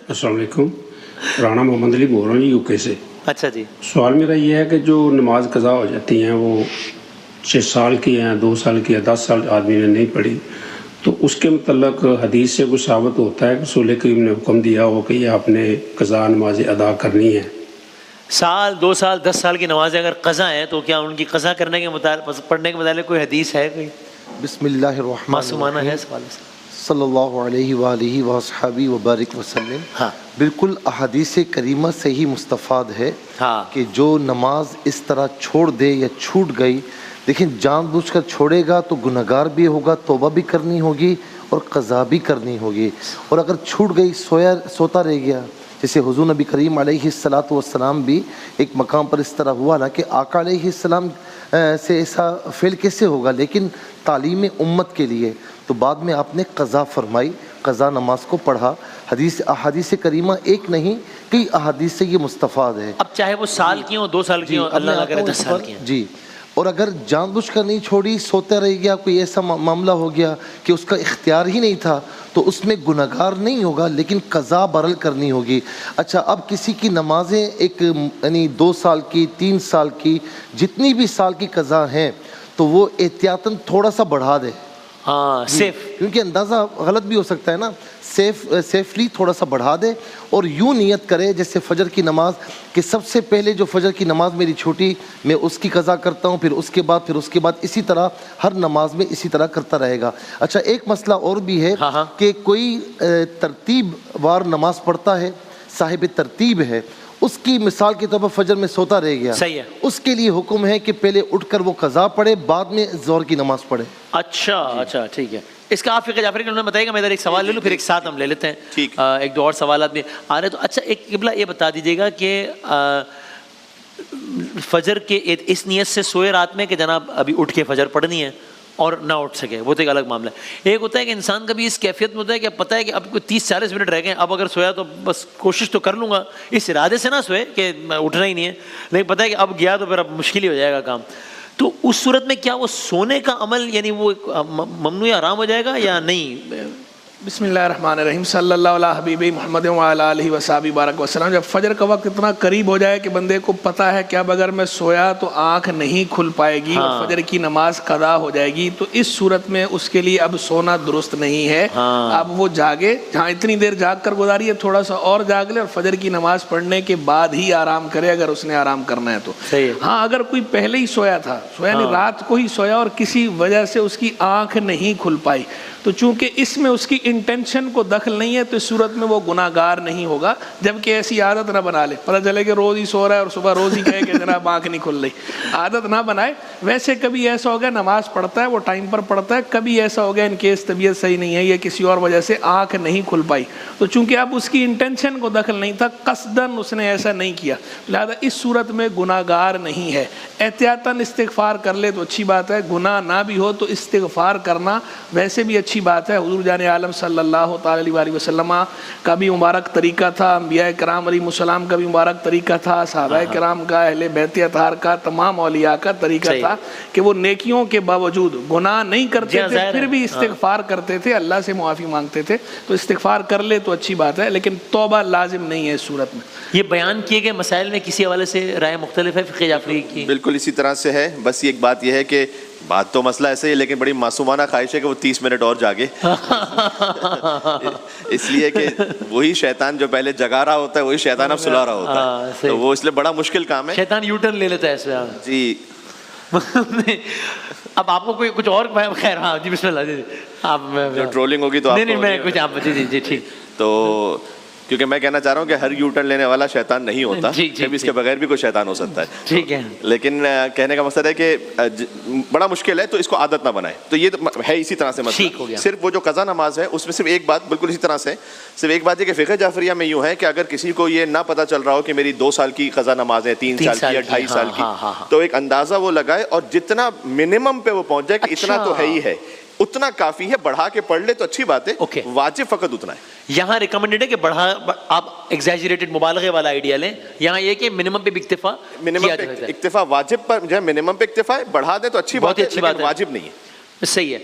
अस्सलाम वालेकुम। राणा मोहम्मद अली बोल रहा हूँ यूके से। अच्छा जी। सवाल मेरा ये है कि जो नमाज कज़ा हो जाती हैं वो 6 साल की हैं, 2 साल की है, 10 साल आदमी ने नहीं पढ़ी, तो उसके मतलब हदीस से कुछ साबित होता है कि रसूल करीम ने हुक्म दिया हो कि ये आपने कज़ा नमाज अदा करनी है? साल 2 साल 10 साल की नमाज़ें अगर कज़ा हैं तो क्या उनकी कज़ा करने के पढ़ने के मुताबिक कोई हदीस है? कोई मासूमाना है सवाल? सल्लल्लाहु अलैहि वालिहि वसहबी वबारिक वसल्लम। हाँ बिल्कुल अहादीस करीमा से ही मुस्तफ़ाद है हाँ कि जो नमाज इस तरह छोड़ दे या छूट गई, लेकिन जानबूझकर छोड़ेगा तो गुनहगार भी होगा, तौबा भी करनी होगी और क़ज़ा भी करनी होगी। और अगर छूट गई, सोता रह गया, जैसे हुज़ूर नबी करीम अलैहिस्सलातु वस्सलाम भी एक मकाम पर इस तरह हुआ ना कि आका अलैहिस्सलाम से ऐसा फ़ेल कैसे होगा, लेकिन तालीम उम्मत के लिए तो बाद में आपने क़ज़ा फरमाई, क़ज़ा नमाज को पढ़ा। अहादीस करीमा एक नहीं कई अहादीस से ये मुस्तफ़ाद है। अब चाहे वो साल की हो, 2 साल की हो, अल्लाह ना करे 10 साल की जी। और अगर जानबूझकर नहीं छोड़ी, सोता रह गया, कोई ऐसा मामला हो गया कि उसका इख्तियार ही नहीं था, तो उसमें गुनहगार नहीं होगा, लेकिन क़ज़ा बरल करनी होगी। अच्छा, अब किसी की नमाज़ें एक यानी 2 साल की, 3 साल की, जितनी भी साल की क़ज़ा हैं, तो वो एहतियातन थोड़ा सा बढ़ा दे। हाँ, सेफ, क्योंकि अंदाज़ा गलत भी हो सकता है ना, सेफली थोड़ा सा बढ़ा दे और यूँ नियत करे जैसे फ़जर की नमाज कि सबसे पहले जो फ़जर की नमाज़ मेरी छूटी मैं उसकी कज़ा करता हूँ, फिर उसके बाद इसी तरह हर नमाज में इसी तरह करता रहेगा। अच्छा, एक मसला और भी है कि कोई तरतीब वार नमाज पढ़ता है, साहिब तरतीब है, उसकी मिसाल के तौर पर फजर में सोता रह गया, सही है, उसके लिए हुक्म है कि पहले उठकर वो कज़ा पढ़े, बाद में ज़ोहर की नमाज पढ़े। अच्छा अच्छा, ठीक है। इसका आप फ़िक़्ह जाफ़री उन्होंने बताएगा। मैं इधर एक सवाल ले लूँ, फिर एक साथ हम ले लेते हैं। ठीक। एक दो और सवाल भी आ रहे, तो अच्छा एक किबला ये बता दीजिएगा कि फजर के इस नियत से सोए रात में कि जनाब अभी उठ के फजर पढ़नी है और ना उठ सके, वो तो एक अलग मामला है। एक होता है कि इंसान कभी इस कैफियत में होता है कि पता है कि अब कोई 30-40 मिनट रह गए, अब अगर सोया तो बस कोशिश तो कर लूँगा, इस इरादे से ना सोए कि उठना ही नहीं है, लेकिन पता है कि अब गया तो फिर अब मुश्किल ही हो जाएगा काम। तो उस सूरत में क्या वो सोने का अमल यानी वो ममनू या हराम हो जाएगा या नहीं? बिस्मिल्लाहिर्रहमानिर्रहीम, सल्लल्लाहु अला हबीबी मुहम्मद व अला आलिहि व सहाबी बारक वसल्लम। जब फजर का वक्त इतना करीब हो जाए कि बंदे को पता है कि अब अगर मैं सोया तो आँख नहीं खुल पाएगी और फजर की नमाज कदा हो जाएगी, तो इस सूरत में उसके लिए अब सोना दुरुस्त नहीं है। अब वो जागे, जहाँ इतनी देर जाग कर गुजारी है, थोड़ा सा और जाग ले और फजर की नमाज पढ़ने के बाद ही आराम करे, अगर उसने आराम करना है तो। हाँ, अगर कोई पहले ही सोया था, सोया नहीं, रात को ही सोया और किसी वजह से उसकी आँख नहीं खुल पाई, तो चूंकि इसमें उसकी इंटेंशन को दखल नहीं है, तो इस सूरत में वो गुनाहगार नहीं होगा। जबकि ऐसी आदत ना बना ले, पता चले कि रोज़ ही सो रहा है और सुबह रोज़ ही कहे कि जनाब आँख नहीं खुल रही, आदत ना बनाए। वैसे कभी ऐसा हो गया नमाज पढ़ता है, वो टाइम पर पढ़ता है, कभी ऐसा हो गया इनकेस तबीयत सही नहीं है या किसी और वजह से आँख नहीं खुल पाई, तो चूंकि अब उसकी इंटेंशन को दखल नहीं था, कसदन उसने ऐसा नहीं किया, लिहाजा इस सूरत में गुनाहगार नहीं है। एहतियातन इस्तिग़फ़ार कर ले तो अच्छी बात है, गुनाह ना भी हो तो इस्तिग़फ़ार करना वैसे भी अच्छी बात है। हुज़ूर जाने आलम सल्लल्लाहु अलैहि वसल्लम का भी मुबारक तरीका था, अंबिया कराम अलैहिस्सलाम का भी मुबारक तरीका था, सहाबा कराम का, अहले बैत अतहार का, तमाम औलिया का तरीका था कि वो नेकियों के बावजूद गुनाह नहीं करते थे, फिर भी इस्तिग़फ़ार करते थे, अल्लाह से मुआफ़ी मांगते थे। तो इस्तिग़फ़ार कर ले तो अच्छी बात है, लेकिन तौबा लाजिम नहीं है इस सूरत में। ये बयान किए गए मसाइल में किसी हवाले से राय मुख्तलिफ है फ़िक़्ह जाफ़री की? बिल्कुल इसी तरह से है, बस एक बात यह है कि बात तो मसला ऐसे ही, लेकिन बड़ी मासूमाना ख्वाहिश है कि वो 30 मिनट और जागे इसलिए कि वही शैतान जो पहले जगा रहा होता है वही शैतान अब सुला रहा होता है, तो वो इसलिए बड़ा मुश्किल काम है। शैतान यूटर्न ले लेता है इसमें जी। अब आपको कोई कुछ और खैर, हाँ जी बिस्मिल्लाह जी, आप जो ट्रोलिंग होगी तो नहीं मैं कुछ आप जी जी ठीक। तो क्योंकि मैं कहना चाह रहा हूँ कि हर यूटर्न लेने वाला शैतान नहीं होता, कभी इसके बगैर भी कोई शैतान हो सकता है, ठीक है। लेकिन कहने का मकसद है कि बड़ा मुश्किल है, तो इसको आदत ना बनाए। तो ये तो है इसी तरह से मसला। सिर्फ वो जो कज़ा नमाज है उसमें सिर्फ एक बात बिल्कुल इसी तरह से, सिर्फ एक बात है कि फ़िक़्ह जाफ़रिया में यूँ है कि अगर किसी को ये ना पता चल रहा हो कि मेरी 2 साल की कज़ा नमाज है, 3 साल की या 2.5 साल की, तो एक अंदाज़ा वो लगाए और जितना मिनिमम पे वो पहुँच जाए कि इतना तो है ही है, उतना काफी है, बढ़ा के पढ़ ले तो अच्छी बात है। वाजिब फकत उतना है। यहाँ रिकमेंडेड है कि बढ़ा, आप एग्जैजरेटेड मुबालगे वाला आइडिया लें। यहाँ ये कि मिनिमम पे इक्तिफा, इक्तिफा वाजिब पर जो है मिनिमम पे इक्तिफा है, बढ़ा दे तो अच्छी बात है, लेकिन वाजिब नहीं है। सही है।